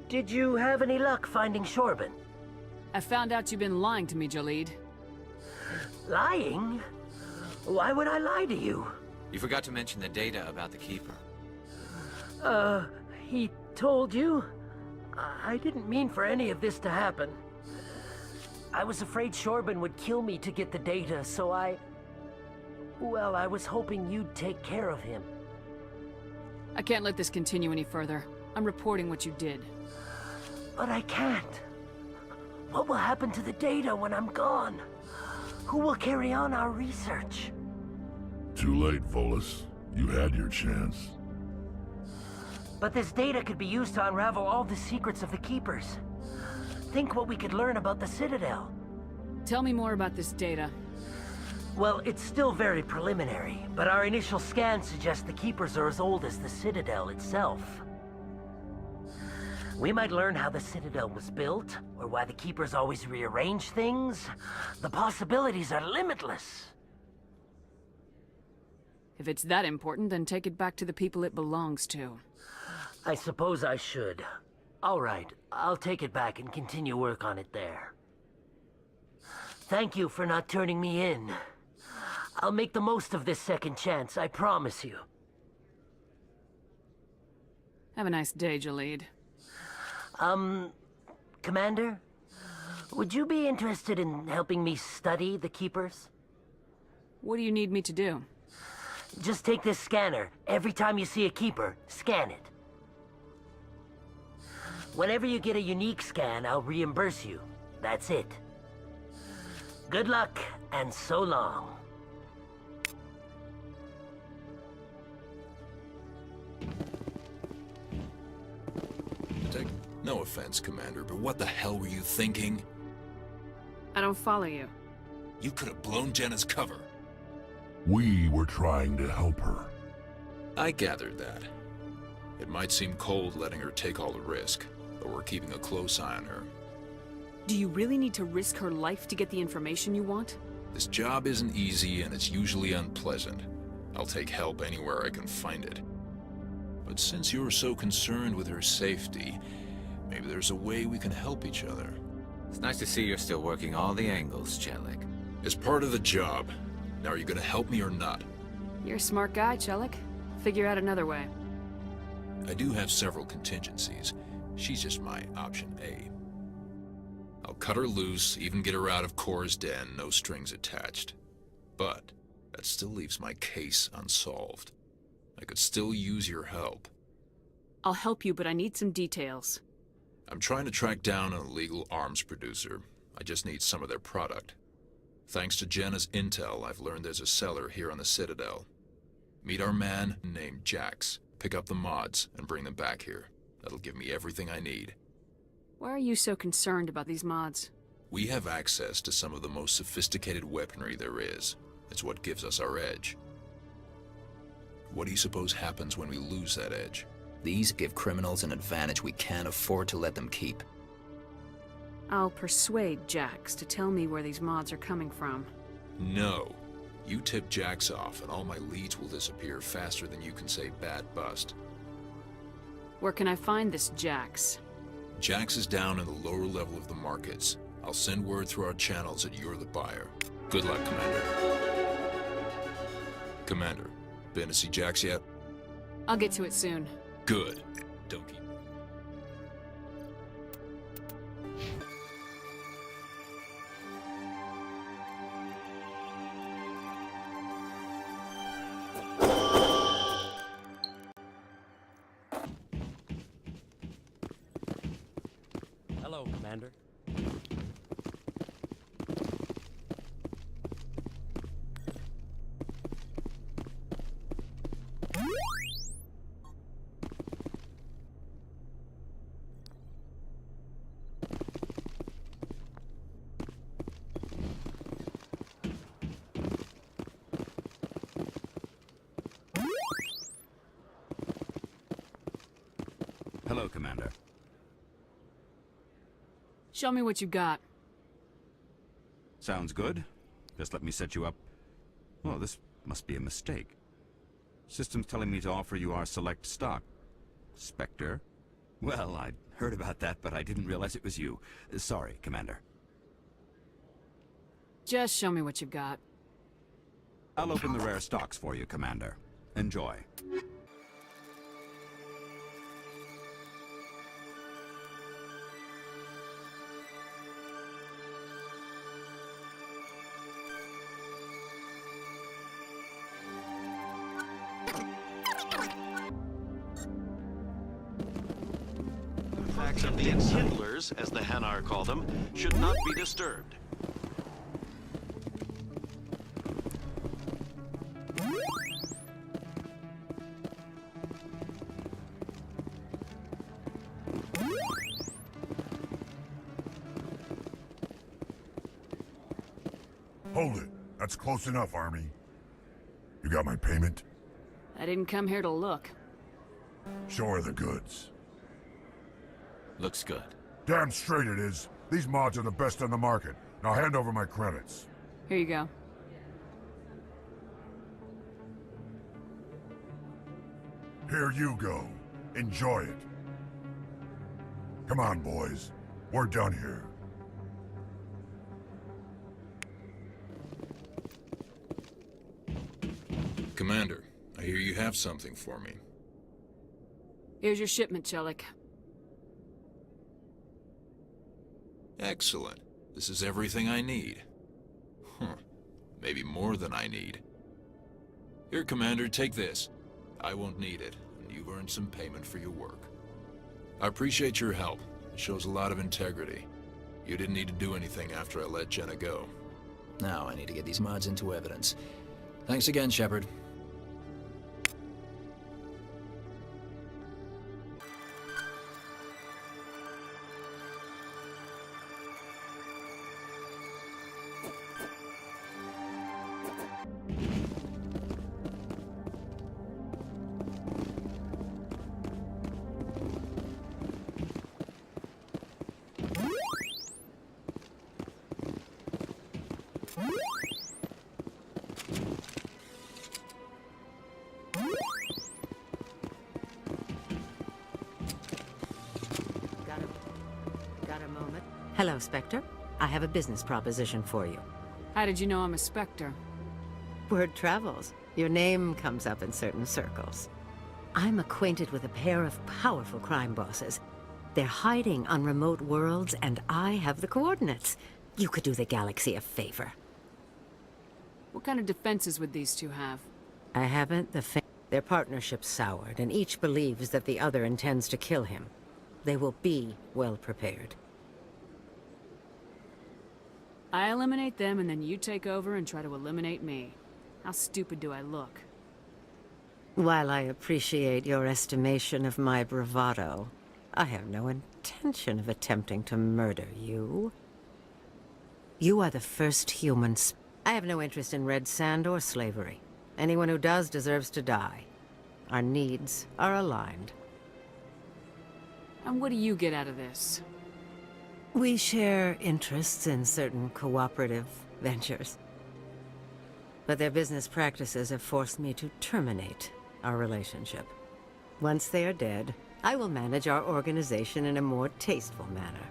Did you have any luck finding Shorban? I found out you've been lying to me, Jalid. Lying? Why would I lie to you? You forgot to mention the data about the Keeper. He told you? I didn't mean for any of this to happen. I was afraid Shorban would kill me to get the data, so well, I was hoping you'd take care of him. I can't let this continue any further. I'm reporting what you did. But I can't. What will happen to the data when I'm gone? Who will carry on our research? Too late, Volus. You had your chance. But this data could be used to unravel all the secrets of the Keepers. Think what we could learn about the Citadel. Tell me more about this data. Well, it's still very preliminary, but our initial scans suggest the Keepers are as old as the Citadel itself. We might learn how the Citadel was built, or why the Keepers always rearrange things. The possibilities are limitless. If it's that important, then take it back to the people it belongs to. I suppose I should. All right, I'll take it back and continue work on it there. Thank you for not turning me in. I'll make the most of this second chance, I promise you. Have a nice day, Jalid. Commander? Would you be interested in helping me study the Keepers? What do you need me to do? Just take this scanner. Every time you see a Keeper, scan it. Whenever you get a unique scan, I'll reimburse you. That's it. Good luck, and so long. No offense, Commander, but what the hell were you thinking? I don't follow you. You could have blown Jenna's cover. We were trying to help her. I gathered that. It might seem cold letting her take all the risk, but we're keeping a close eye on her. Do you really need to risk her life to get the information you want? This job isn't easy and it's usually unpleasant. I'll take help anywhere I can find it. But since you're so concerned with her safety, maybe there's a way we can help each other. It's nice to see you're still working all the angles, Chelik. It's part of the job. Now are you gonna help me or not? You're a smart guy, Chelik. Figure out another way. I do have several contingencies. She's just my option A. I'll cut her loose, even get her out of Kor's den, no strings attached. But that still leaves my case unsolved. I could still use your help. I'll help you, but I need some details. I'm trying to track down an illegal arms producer. I just need some of their product. Thanks to Jenna's intel, I've learned there's a seller here on the Citadel. Meet our man named Jax, pick up the mods, and bring them back here. That'll give me everything I need. Why are you so concerned about these mods? We have access to some of the most sophisticated weaponry there is. It's what gives us our edge. What do you suppose happens when we lose that edge? These give criminals an advantage we can't afford to let them keep. I'll persuade Jax to tell me where these mods are coming from. No. You tip Jax off and all my leads will disappear faster than you can say bad bust. Where can I find this Jax? Jax is down in the lower level of the markets. I'll send word through our channels that you're the buyer. Good luck, Commander. Commander, been to see Jax yet? I'll get to it soon. Good. Don't keep... Hello, Commander. Hello, Commander. Show me what you got. Sounds good. Just let me set you up. Well, this must be a mistake. System's telling me to offer you our select stock. Spectre? Well, I'd heard about that, but I didn't realize it was you. Sorry, Commander. Just show me what you've got. I'll open the rare stocks for you, Commander. Enjoy. Facts of the enkindlers, as the Hanar call them, should not be disturbed. Hold it. That's close enough, Army. You got my payment? I didn't come here to look. Show her the goods. Looks good. Damn straight it is. These mods are the best on the market. Now hand over my credits. Here you go. Here you go. Enjoy it. Come on, boys. We're done here. Commander, I hear you have something for me. Here's your shipment, Chelik. Excellent. This is everything I need. Huh. Maybe more than I need. Here, Commander, take this. I won't need it, and you've earned some payment for your work. I appreciate your help. It shows a lot of integrity. You didn't need to do anything after I let Jenna go. Now I need to get these mods into evidence. Thanks again, Shepard. Got a moment? Hello, Spectre. I have a business proposition for you. How did you know I'm a Spectre? Word travels. Your name comes up in certain circles. I'm acquainted with a pair of powerful crime bosses. They're hiding on remote worlds, and I have the coordinates. You could do the galaxy a favor. What kind of defenses would these two have? I haven't Their partnership's soured, and each believes that the other intends to kill him. They will be well prepared. I eliminate them, and then you take over and try to eliminate me. How stupid do I look? While I appreciate your estimation of my bravado, I have no intention of attempting to murder you. You are the first humans. I have no interest in red sand or slavery. Anyone who does deserves to die. Our needs are aligned. And what do you get out of this? We share interests in certain cooperative ventures. But their business practices have forced me to terminate our relationship. Once they are dead, I will manage our organization in a more tasteful manner.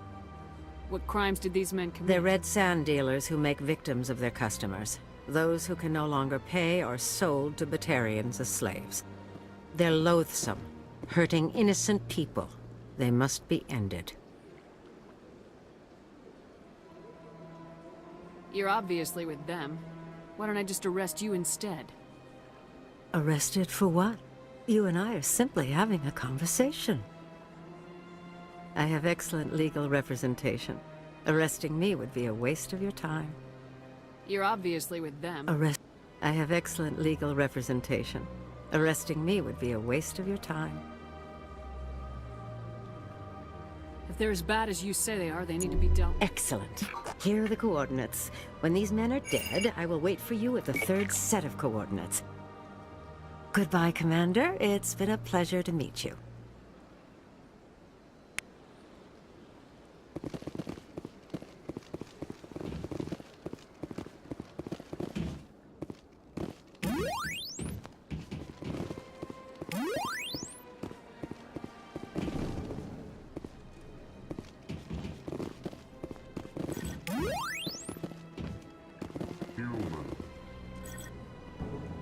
What crimes did these men commit? They're red sand dealers who make victims of their customers. Those who can no longer pay are sold to Batarians as slaves. They're loathsome, hurting innocent people. They must be ended. You're obviously with them. Why don't I just arrest you instead? Arrested for what? You and I are simply having a conversation. I have excellent legal representation. Arresting me would be a waste of your time. You're obviously with them. I have excellent legal representation. Arresting me would be a waste of your time. If they're as bad as you say they are, they need to be dealt with. Excellent. Here are the coordinates. When these men are dead, I will wait for you at the third set of coordinates. Goodbye, Commander. It's been a pleasure to meet you.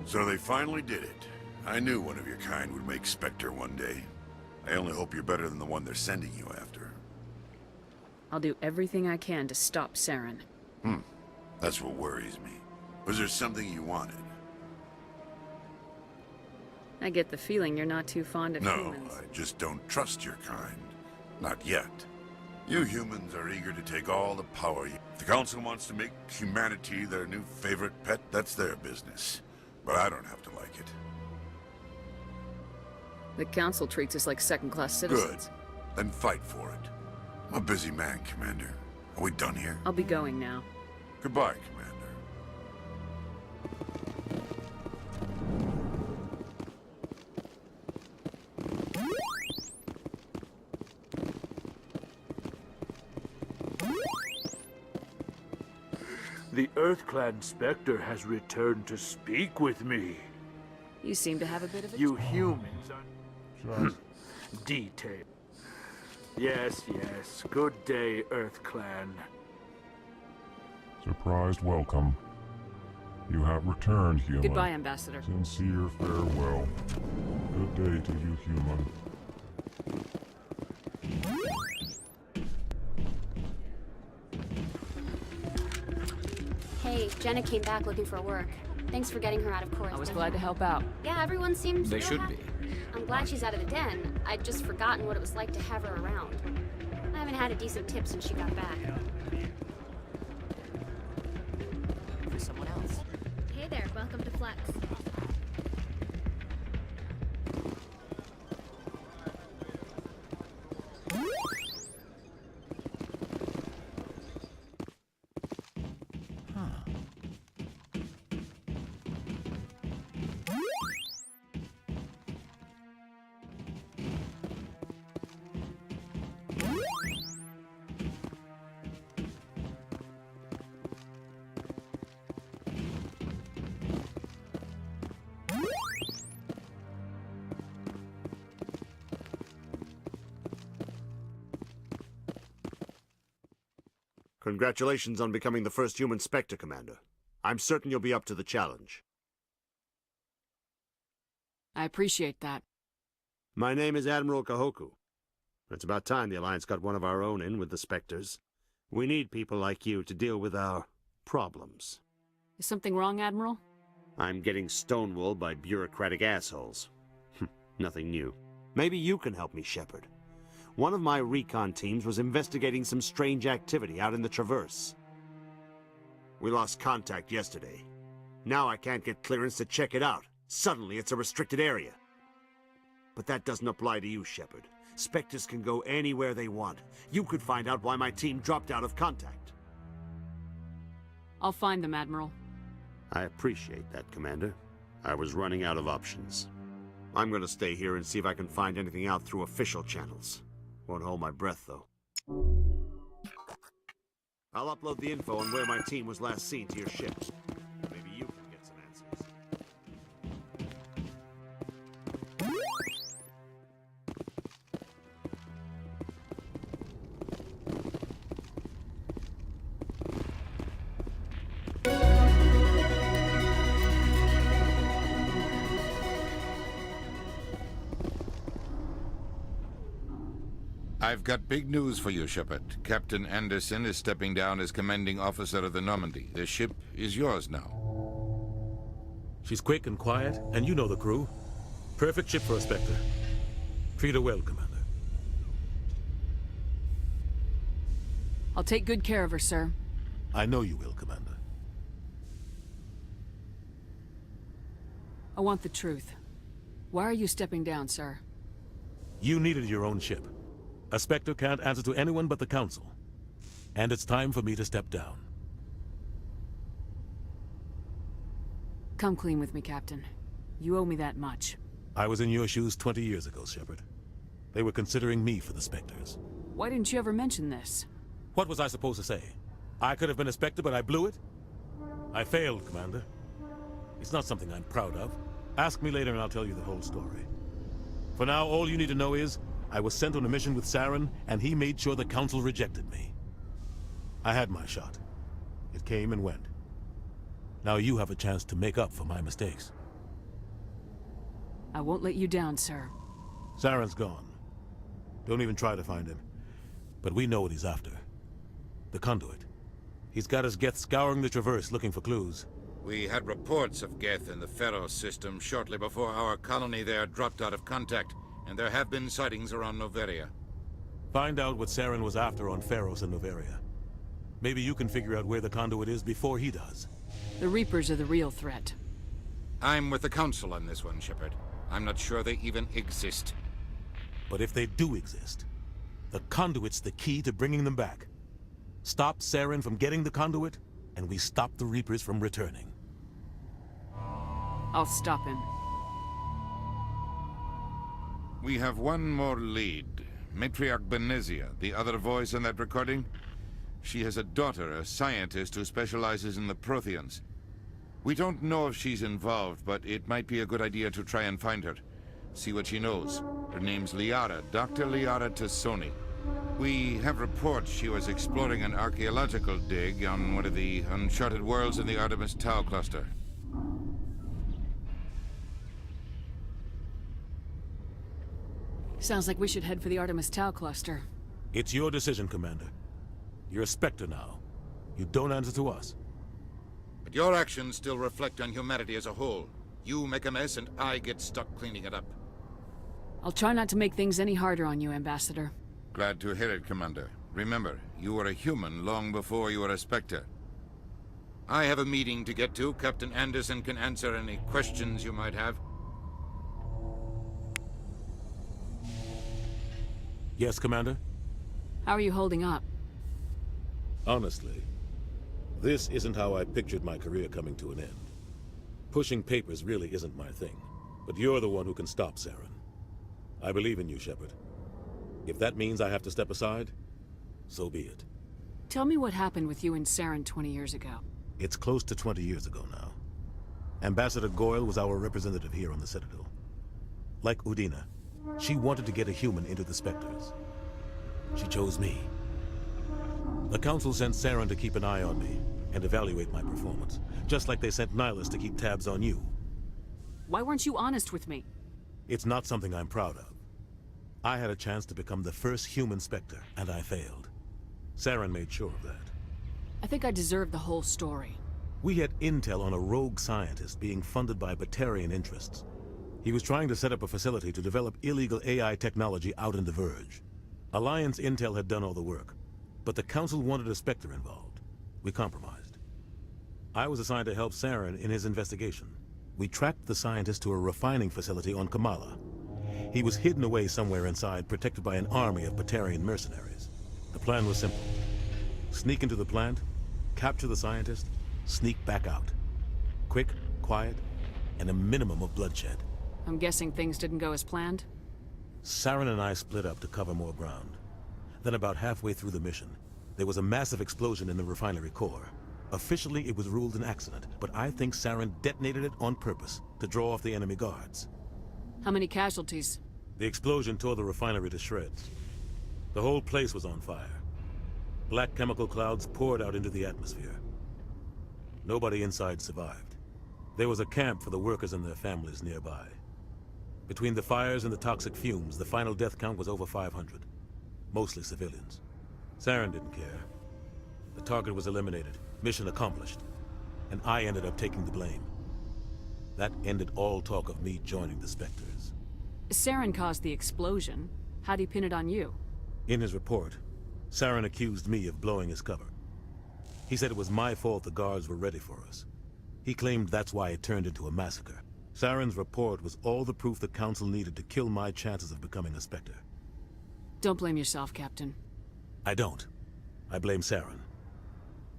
So they finally did it. I knew one of your kind would make Spectre one day. I only hope you're better than the one they're sending you after. I'll do everything I can to stop Saren. That's what worries me. Was there something you wanted? I get the feeling you're not too fond of No, humans. I just don't trust your kind. Not yet. You humans are eager to take all the power you... If the Council wants to make humanity their new favorite pet, that's their business. But I don't have to like it. The Council treats us like second-class citizens. Good. Then fight for it. I'm a busy man, Commander. Are we done here? I'll be going now. Goodbye, Commander. The EarthClan Spectre has returned to speak with me. You seem to have a bit of a... You humans are... detail. Yes, yes. Good day, EarthClan. Surprised welcome. You have returned, human. Goodbye, Ambassador. Sincere farewell. Good day to you, human. Hey, Jenna came back looking for work. Thanks for getting her out of court. I was glad to help out. Yeah, everyone seems They real should happy. I'm glad she's out of the den. I'd just forgotten what it was like to have her around. I haven't had a decent tip since she got back. For someone else. Hey there, welcome to Flex. Congratulations on becoming the first human Spectre, Commander. I'm certain you'll be up to the challenge. I appreciate that. My name is Admiral Kahoku. It's about time the Alliance got one of our own in with the Spectres. We need people like you to deal with our problems. Is something wrong, Admiral? I'm getting stonewalled by bureaucratic assholes. Nothing new. Maybe you can help me, Shepard. One of my recon teams was investigating some strange activity out in the Traverse. We lost contact yesterday. Now I can't get clearance to check it out. Suddenly it's a restricted area. But that doesn't apply to you, Shepard. Spectres can go anywhere they want. You could find out why my team dropped out of contact. I'll find them, Admiral. I appreciate that, Commander. I was running out of options. I'm gonna stay here and see if I can find anything out through official channels. Won't hold my breath, though. I'll upload the info on where my team was last seen to your ship. Maybe you can get some answers. I've got big news for you, Shepard. Captain Anderson is stepping down as commanding officer of the Normandy. The ship is yours now. She's quick and quiet, and you know the crew. Perfect ship for a Spectre. Treat her well, Commander. I'll take good care of her, sir. I know you will, Commander. I want the truth. Why are you stepping down, sir? You needed your own ship. A Spectre can't answer to anyone but the Council. And it's time for me to step down. Come clean with me, Captain. You owe me that much. I was in your shoes 20 years ago, Shepard. They were considering me for the Spectres. Why didn't you ever mention this? What was I supposed to say? I could have been a Spectre, but I blew it? I failed, Commander. It's not something I'm proud of. Ask me later and I'll tell you the whole story. For now, all you need to know is, I was sent on a mission with Saren, and he made sure the Council rejected me. I had my shot. It came and went. Now you have a chance to make up for my mistakes. I won't let you down, sir. Saren's gone. Don't even try to find him. But we know what he's after. The conduit. He's got his Geth scouring the Traverse looking for clues. We had reports of Geth in the Pharaoh system shortly before our colony there dropped out of contact, and there have been sightings around Noveria. Find out what Saren was after on Pharos and Noveria. Maybe you can figure out where the conduit is before he does. The Reapers are the real threat. I'm with the Council on this one, Shepard. I'm not sure they even exist. But if they do exist, the conduit's the key to bringing them back. Stop Saren from getting the conduit, and we stop the Reapers from returning. I'll stop him. We have one more lead. Matriarch Benezia, the other voice in that recording. She has a daughter, a scientist who specializes in the Protheans. We don't know if she's involved, but it might be a good idea to try and find her. See what she knows. Her name's Liara, Dr. Liara Tassoni. We have reports she was exploring an archaeological dig on one of the uncharted worlds in the Artemis Tau cluster. Sounds like we should head for the Artemis Tau cluster. It's your decision, Commander. You're a Spectre now. You don't answer to us. But your actions still reflect on humanity as a whole. You make a mess and I get stuck cleaning it up. I'll try not to make things any harder on you, Ambassador. Glad to hear it, Commander. Remember, you were a human long before you were a Spectre. I have a meeting to get to. Captain Anderson can answer any questions you might have. Yes, Commander? How are you holding up? Honestly, this isn't how I pictured my career coming to an end. Pushing papers really isn't my thing, but you're the one who can stop Saren. I believe in you, Shepard. If that means I have to step aside, so be it. Tell me what happened with you and Saren 20 years ago. It's close to 20 years ago now. Ambassador Goyle was our representative here on the Citadel. Like Udina, she wanted to get a human into the Spectres. She chose me. The Council sent Saren to keep an eye on me and evaluate my performance, just like they sent Nihilus to keep tabs on you. Why weren't you honest with me? It's not something I'm proud of. I had a chance to become the first human Spectre, and I failed. Saren made sure of that. I think I deserve the whole story. We had intel on a rogue scientist being funded by Batarian interests. He was trying to set up a facility to develop illegal AI technology out in the Verge. Alliance intel had done all the work, but the Council wanted a Spectre involved. We compromised. I was assigned to help Saren in his investigation. We tracked the scientist to a refining facility on Kamala. He was hidden away somewhere inside, protected by an army of Batarian mercenaries. The plan was simple. Sneak into the plant, capture the scientist, sneak back out. Quick, quiet, and a minimum of bloodshed. I'm guessing things didn't go as planned? Saren and I split up to cover more ground. Then about halfway through the mission, there was a massive explosion in the refinery core. Officially, it was ruled an accident, but I think Saren detonated it on purpose to draw off the enemy guards. How many casualties? The explosion tore the refinery to shreds. The whole place was on fire. Black chemical clouds poured out into the atmosphere. Nobody inside survived. There was a camp for the workers and their families nearby. Between the fires and the toxic fumes, the final death count was over 500. Mostly civilians. Saren didn't care. The target was eliminated, mission accomplished, and I ended up taking the blame. That ended all talk of me joining the Spectres. Saren caused the explosion. How'd he pin it on you? In his report, Saren accused me of blowing his cover. He said it was my fault the guards were ready for us. He claimed that's why it turned into a massacre. Saren's report was all the proof the Council needed to kill my chances of becoming a Spectre. Don't blame yourself, Captain. I don't. I blame Saren.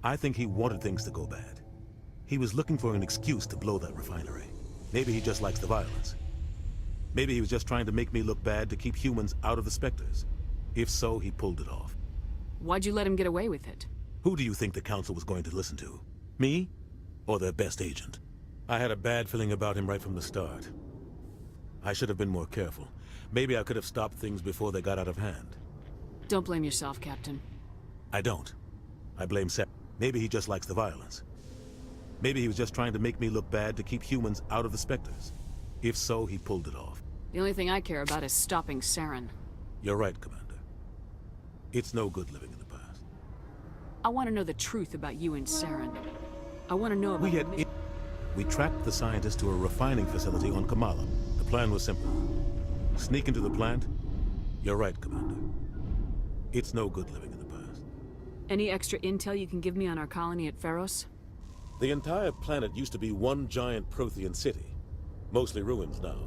I think he wanted things to go bad. He was looking for an excuse to blow that refinery. Maybe he just likes the violence. Maybe he was just trying to make me look bad to keep humans out of the Spectres. If so, he pulled it off. Why'd you let him get away with it? Who do you think the Council was going to listen to? Me? Or their best agent? I had a bad feeling about him right from the start. I should have been more careful. Maybe I could have stopped things before they got out of hand. Don't blame yourself, Captain. I don't. I blame Saren. Maybe he just likes the violence. Maybe he was just trying to make me look bad to keep humans out of the Spectres. If so, he pulled it off. The only thing I care about is stopping Saren. You're right, Commander. It's no good living in the past. I want to know the truth about you and Saren. I want to know about We tracked the scientist to a refining facility on Kamala. The plan was simple. Sneak into the plant. You're right, Commander. It's no good living in the past. Any extra intel you can give me on our colony at Pharos? The entire planet used to be one giant Prothean city. Mostly ruins now.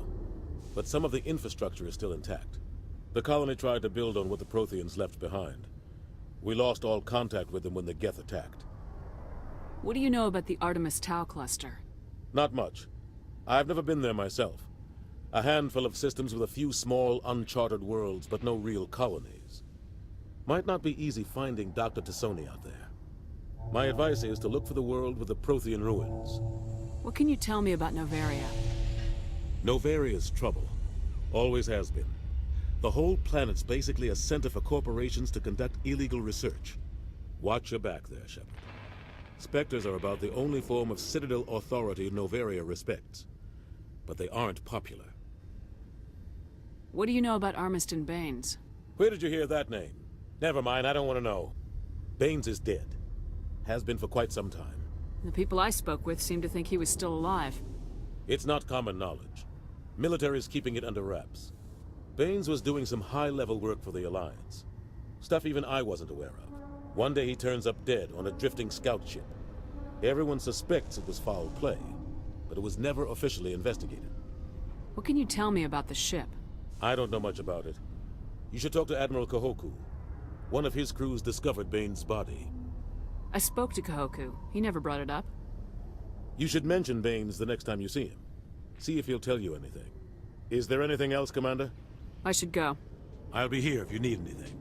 But some of the infrastructure is still intact. The colony tried to build on what the Protheans left behind. We lost all contact with them when the Geth attacked. What do you know about the Artemis Tau cluster? Not much. I've never been there myself. A handful of systems with a few small, uncharted worlds, but no real colonies. Might not be easy finding Dr. Tassoni out there. My advice is to look for the world with the Prothean ruins. What can you tell me about Novaria? Novaria's trouble. Always has been. The whole planet's basically a center for corporations to conduct illegal research. Watch your back there, Shepard. Spectres are about the only form of Citadel authority Novaria respects. But they aren't popular. What do you know about Armiston Baines? Where did you hear that name? Never mind, I don't want to know. Baines is dead. Has been for quite some time. The people I spoke with seemed to think he was still alive. It's not common knowledge. Military's keeping it under wraps. Baines was doing some high-level work for the Alliance. Stuff even I wasn't aware of. One day he turns up dead on a drifting scout ship. Everyone suspects it was foul play, but it was never officially investigated. What can you tell me about the ship? I don't know much about it. You should talk to Admiral Kahoku. One of his crews discovered Baines' body. I spoke to Kahoku. He never brought it up. You should mention Baines the next time you see him. See if he'll tell you anything. Is there anything else, Commander? I should go. I'll be here if you need anything.